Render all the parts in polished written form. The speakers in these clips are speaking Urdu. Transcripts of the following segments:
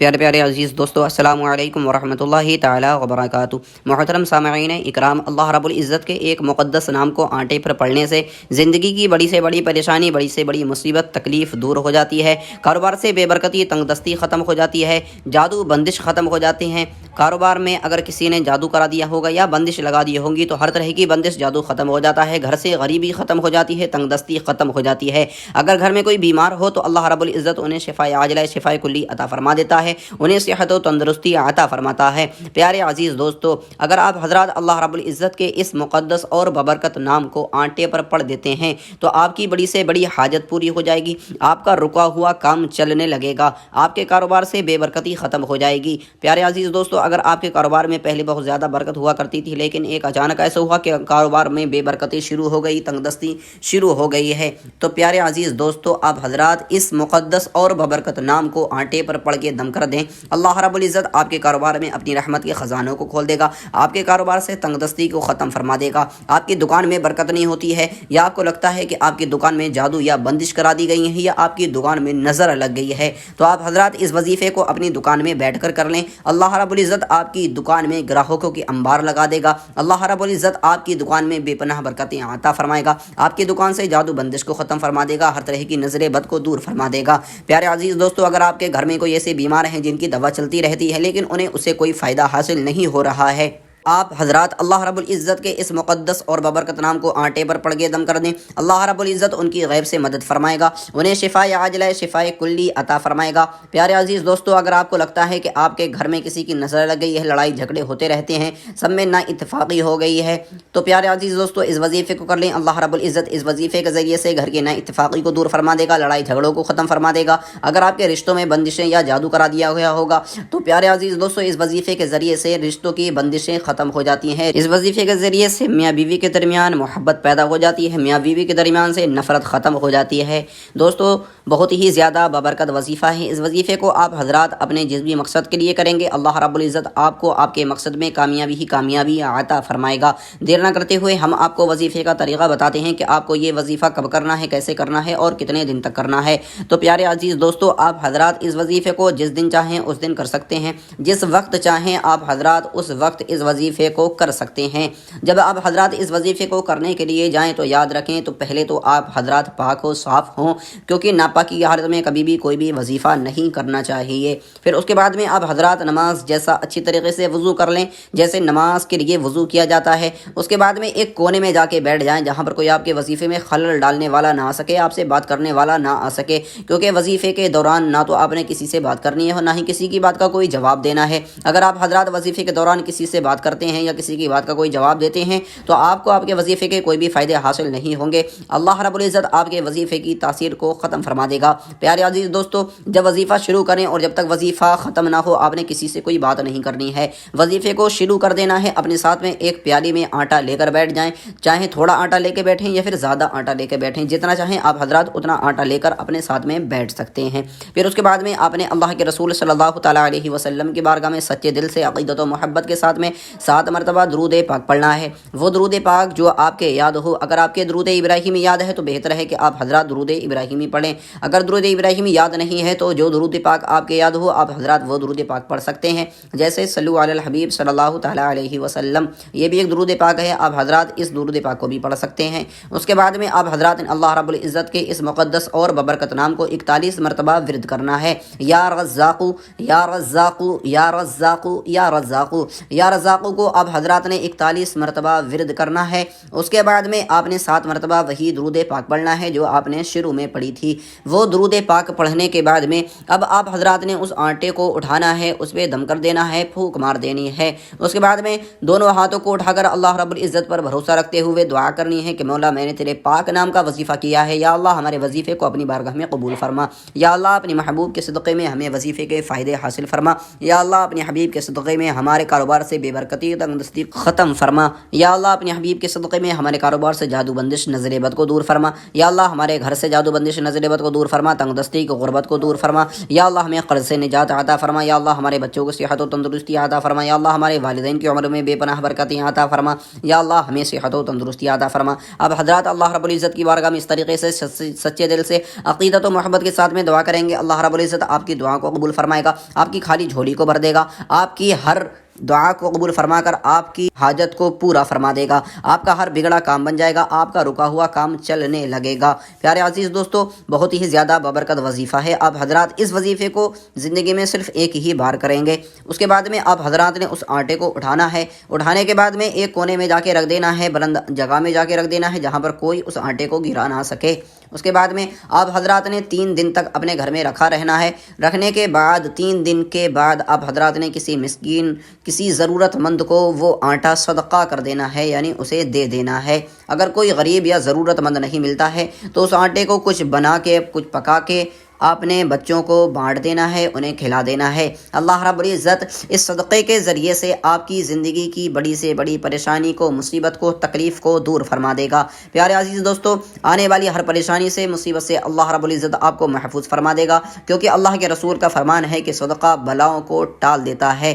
پیارے پیارے عزیز دوستو، السلام علیکم ورحمۃ اللہ تعالی وبرکاتہ۔ محترم سامعین اکرام، اللہ رب العزت کے ایک مقدس نام کو آنٹے پر پڑھنے سے زندگی کی بڑی سے بڑی پریشانی، بڑی سے بڑی مصیبت، تکلیف دور ہو جاتی ہے۔ کاروبار سے بے برکتی، تنگ دستی ختم ہو جاتی ہے، جادو بندش ختم ہو جاتے ہیں۔ کاروبار میں اگر کسی نے جادو کرا دیا ہوگا یا بندش لگا دی ہوگی تو ہر طرح کی بندش جادو ختم ہو جاتا ہے۔ گھر سے غریبی ختم ہو جاتی ہے، تنگ دستی ختم ہو جاتی ہے۔ اگر گھر میں کوئی بیمار ہو تو اللہ رب العزت انہیں شفائے عاجلہ، شفائے کلی عطا فرما دیتا ہے، انہیں صحت و تندرستی عطا فرماتا ہے۔ پیارے عزیز دوستو، اگر آپ حضرات اللہ رب العزت کے اس مقدس اور ببرکت نام کو آنٹے پر پڑھ دیتے ہیں تو آپ کی بڑی سے بڑی حاجت پوری ہو جائے گی، آپ کا رکا ہوا کام چلنے لگے گا، آپ کے کاروبار سے بے برکتی ختم ہو جائے گی۔ پیارے عزیز دوستو، اگر آپ کے کاروبار میں پہلے بہت زیادہ برکت ہوا کرتی تھی لیکن ایک اچانک ایسا ہوا کہ کاروبار میں بے برکتی شروع ہو گئی، تنگ دستی شروع ہو گئی ہے، تو پیارے عزیز دوستو، آپ حضرات اس مقدس اور ببرکت نام کو آنٹے پر پڑھ کے دم کر دیں۔ اللہ رب العزت آپ کے کاروبار میں اپنی رحمت کے خزانوں کو کھول دے گا، آپ کے کاروبار سے تنگ دستی کو ختم فرما دے گا۔ آپ کی دکان میں برکت نہیں ہوتی ہے یا آپ کو لگتا ہے کہ آپ کی دکان میں جادو یا بندش کرا دی گئی ہے یا آپ کی دکان میں نظر لگ گئی ہے، تو آپ حضرات اس وظیفے کو اپنی دکان میں بیٹھ کر لیں۔ اللہ رب العزت آپ کی دکان میں گراہکوں کی انبار لگا دے گا، اللہ رب العزت آپ کی دکان میں بے پناہ برکتیں عطا فرمائے گا، آپ کی دکان سے جادو بندش کو ختم فرما دے گا، ہر طرح کی نظر بد کو دور فرما دے گا۔ پیارے عزیز دوستو، اگر آپ کے گھر میں کوئی ایسے بیمار ہیں جن کی دوا چلتی رہتی ہے لیکن انہیں اس سے کوئی فائدہ حاصل نہیں ہو رہا ہے، آپ حضرات اللہ رب العزت کے اس مقدس اور ببرکت نام کو آنٹے پر پڑھ کے دم کر دیں، اللہ رب العزت ان کی غیب سے مدد فرمائے گا، انہیں شفائے عاجلہ، شفائے کلی عطا فرمائے گا۔ پیارے عزیز دوستو، اگر آپ کو لگتا ہے کہ آپ کے گھر میں کسی کی نظر لگ گئی ہے، لڑائی جھگڑے ہوتے رہتے ہیں، سب میں نا اتفاقی ہو گئی ہے، تو پیارے عزیز دوستو اس وظیفے کو کر لیں، اللہ رب العزت اس وظیفے کے ذریعے سے گھر کے نا اتفاقی کو دور فرما دے گا، لڑائی جھگڑوں کو ختم فرما دے گا۔ اگر آپ کے رشتوں میں بندشیں یا جادو کرا دیا گیا ہوگا تو پیارے عزیز دوستو اس وظیفے کے ذریعے سے رشتوں کی بندشیں ختم ہو جاتی ہیں، اس وظیفے کے ذریعے سے میاں بیوی کے درمیان محبت پیدا ہو جاتی ہے، میاں بیوی کے درمیان سے نفرت ختم ہو جاتی ہے۔ دوستو بہت ہی زیادہ بابرکت وظیفہ ہے، اس وظیفے کو آپ حضرات اپنے جس بھی مقصد کے لیے کریں گے اللہ رب العزت آپ کو آپ کے مقصد میں کامیابی ہی کامیابی عطا فرمائے گا۔ دیر نہ کرتے ہوئے ہم آپ کو وظیفے کا طریقہ بتاتے ہیں کہ آپ کو یہ وظیفہ کب کرنا ہے، کیسے کرنا ہے اور کتنے دن تک کرنا ہے۔ تو پیارے عزیز دوستو، آپ حضرات اس وظیفے کو جس دن چاہیں اس دن کر سکتے ہیں، جس وقت چاہیں آپ حضرات اس وقت اس وظیفے کو کر سکتے ہیں۔ جب آپ حضرات اس وظیفے کو کرنے کے لیے جائیں تو یاد رکھیں تو پہلے تو آپ حضرات پاک و صاف ہوں، کیونکہ ناپاکی کی حالت میں کبھی بھی کوئی بھی وظیفہ نہیں کرنا چاہیے۔ پھر اس کے بعد میں آپ حضرات نماز جیسا اچھی طریقے سے وضو کر لیں، جیسے نماز کے لیے وضو کیا جاتا ہے۔ اس کے بعد میں ایک کونے میں جا کے بیٹھ جائیں جہاں پر کوئی آپ کے وظیفے میں خلل ڈالنے والا نہ آ سکے، آپ سے بات کرنے والا نہ آ سکے، کیونکہ وظیفے کے دوران نہ تو آپ نے کسی سے بات کرنی ہے اور نہ ہی کسی کی بات کا کوئی جواب دینا ہے۔ اگر آپ حضرات وظیفے کے دوران کسی سے بات کرتے ہیں یا کسی کی بات کا کوئی جواب دیتے ہیں تو آپ کو آپ کے وظیفے کے کوئی بھی فائدے حاصل نہیں ہوں گے، اللہ رب العزت آپ کے وظیفے کی تاثیر کو ختم فرما دے گا۔ پیارے عزیز دوستو، جب وظیفہ شروع کریں اور جب تک وظیفہ ختم نہ ہو آپ نے کسی سے کوئی بات نہیں کرنی ہے، وظیفے کو شروع کر دینا ہے، اپنے ساتھ میں ایک پیالی میں آٹا لے کر بیٹھ جائیں، چاہے تھوڑا آٹا لے کے بیٹھیں یا پھر زیادہ آٹا لے کے بیٹھیں، جتنا چاہیں آپ حضرات اتنا آٹا لے کر اپنے ساتھ میں بیٹھ سکتے ہیں۔ پھر اس کے بعد میں آپ نے اللہ کے رسول صلی اللہ تعالیٰ علیہ وسلم کی بارگاہ میں سچے دل سے عقیدت و محبت کے ساتھ میں 7 مرتبہ درود پاک پڑھنا ہے، وہ درود پاک جو آپ کے یاد ہو۔ اگر آپ کے درود ابراہیمی یاد ہے تو بہتر ہے کہ آپ حضرات درود ابراہیمی پڑھیں، اگر درود ابراہیمی یاد نہیں ہے تو جو درود پاک آپ کے یاد ہو آپ حضرات وہ درود پاک پڑھ سکتے ہیں، جیسے صلو علی الحبیب صلی اللہ تعالیٰ علیہ وسلم، یہ بھی ایک درود پاک ہے، آپ حضرات اس درود پاک کو بھی پڑھ سکتے ہیں۔ اس کے بعد میں آپ حضرات اللہ رب العزت کے اس مقدس اور ببرکت نام کو 41 مرتبہ ورد کرنا ہے، یا رزاق یا رزاق یا رزاق یا رزاق، یا رزاق کو آپ حضرات نے 41 مرتبہ ورد کرنا ہے۔ اس کے بعد میں آپ نے 7 مرتبہ وہی درود پاک پڑھنا ہے جو آپ نے شروع میں پڑھی تھی۔ وہ درود پاک پڑھنے کے بعد میں اب آپ حضرات نے اس آٹے کو اٹھانا ہے، اس پہ دم کر دینا ہے، پھونک مار دینی ہے۔ اس کے بعد میں دونوں ہاتھوں کو اٹھا کر اللہ رب العزت پر بھروسہ رکھتے ہوئے دعا کرنی ہے کہ مولا میں نے تیرے پاک نام کا وظیفہ کیا ہے، یا اللہ ہمارے وظیفے کو اپنی بارگاہ میں قبول فرما، یا اللہ اپنی محبوب کے صدقے میں ہمیں وظیفے کے فائدے حاصل فرما، یا اللہ اپنے حبیب کے صدقے میں ہمارے کاروبار سے بے برکتی تنگ دستی ختم فرما، یا اللہ اپنے حبیب کے صدقے میں ہمارے کاروبار سے جادو بندش نظر بد کو دور فرما، یا اللہ ہمارے گھر سے جادو بندش نظر بد کو دور فرما، تنگ دستی کو غربت کو دور فرما، یا اللہ ہمیں قرض سے نجات عطا فرما، یا اللہ ہمارے بچوں کو صحت و تندرستی عطا فرما، یا اللہ ہمارے والدین کی عمر میں بے پناہ برکتیں عطا فرما، یا اللہ ہمیں صحت و تندرستی عطا فرما۔ اب حضرات اللہ رب العزت کی بارگاہ میں اس طریقے سے سچے دل سے عقیدت و محبت کے ساتھ میں دعا کریں گے، اللہ رب العزت آپ کی دعا کو قبول فرمائے گا، آپ کی خالی جھولی کو بھر دے گا، آپ کی ہر دعا کو قبول فرما کر آپ کی حاجت کو پورا فرما دے گا، آپ کا ہر بگڑا کام بن جائے گا، آپ کا رکا ہوا کام چلنے لگے گا۔ پیارے عزیز دوستو، بہت ہی زیادہ بابرکت وظیفہ ہے۔ آپ حضرات اس وظیفے کو زندگی میں صرف ایک ہی بار کریں گے، اس کے بعد میں آپ حضرات نے اس آٹے کو اٹھانا ہے، اٹھانے کے بعد میں ایک کونے میں جا کے رکھ دینا ہے، بلند جگہ میں جا کے رکھ دینا ہے جہاں پر کوئی اس آٹے کو گرا نہ سکے۔ اس کے بعد میں آپ حضرات نے 3 دن تک اپنے گھر میں رکھا رہنا ہے۔ رکھنے کے بعد 3 دن کے بعد آپ حضرات نے کسی مسکین، کسی ضرورت مند کو وہ آٹا صدقہ کر دینا ہے، یعنی اسے دے دینا ہے۔ اگر کوئی غریب یا ضرورت مند نہیں ملتا ہے تو اس آٹے کو کچھ بنا کے، کچھ پکا کے آپ نے بچوں کو بانٹ دینا ہے، انہیں کھلا دینا ہے۔ اللہ رب العزت اس صدقے کے ذریعے سے آپ کی زندگی کی بڑی سے بڑی پریشانی کو، مصیبت کو، تکلیف کو دور فرما دے گا۔ پیارے عزیز دوستو، آنے والی ہر پریشانی سے، مصیبت سے اللہ رب العزت آپ کو محفوظ فرما دے گا، کیونکہ اللہ کے رسول کا فرمان ہے کہ صدقہ بلاؤں کو ٹال دیتا ہے۔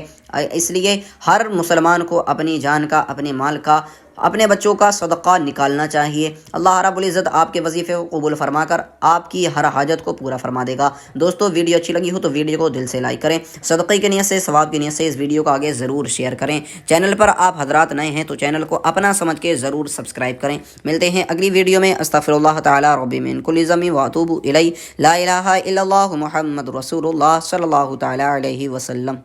اس لیے ہر مسلمان کو اپنی جان کا، اپنے مال کا، اپنے بچوں کا صدقہ نکالنا چاہیے۔ اللہ رب العزت آپ کے وظیفے کو قبول فرما کر آپ کی ہر حاجت کو پورا فرما دے گا۔ دوستو، ویڈیو اچھی لگی ہو تو ویڈیو کو دل سے لائک کریں، صدقے کی نیت سے، ثواب کی نیت سے اس ویڈیو کو آگے ضرور شیئر کریں۔ چینل پر آپ حضرات نئے ہیں تو چینل کو اپنا سمجھ کے ضرور سبسکرائب کریں۔ ملتے ہیں اگلی ویڈیو میں۔ استغفر اللہ تعالی ربی من کل ذنب واتوب الیہ، لا الہ الا اللہ محمد رسول اللہ صلی اللہ تعالی علیہ وسلم۔